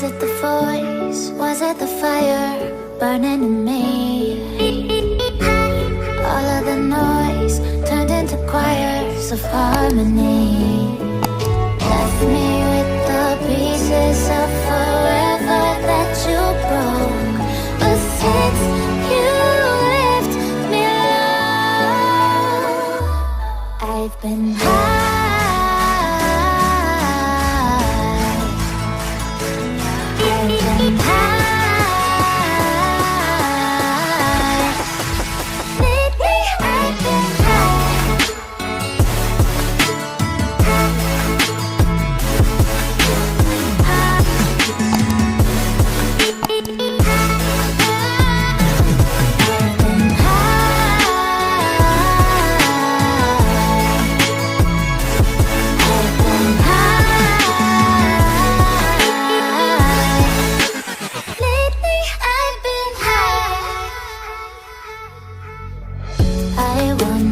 Was it the voice? Was it the fire burning in me? All of the noise turned into choirs of harmony. Left me with the pieces of forever that you broke. But since you left me alone, I've been high. I want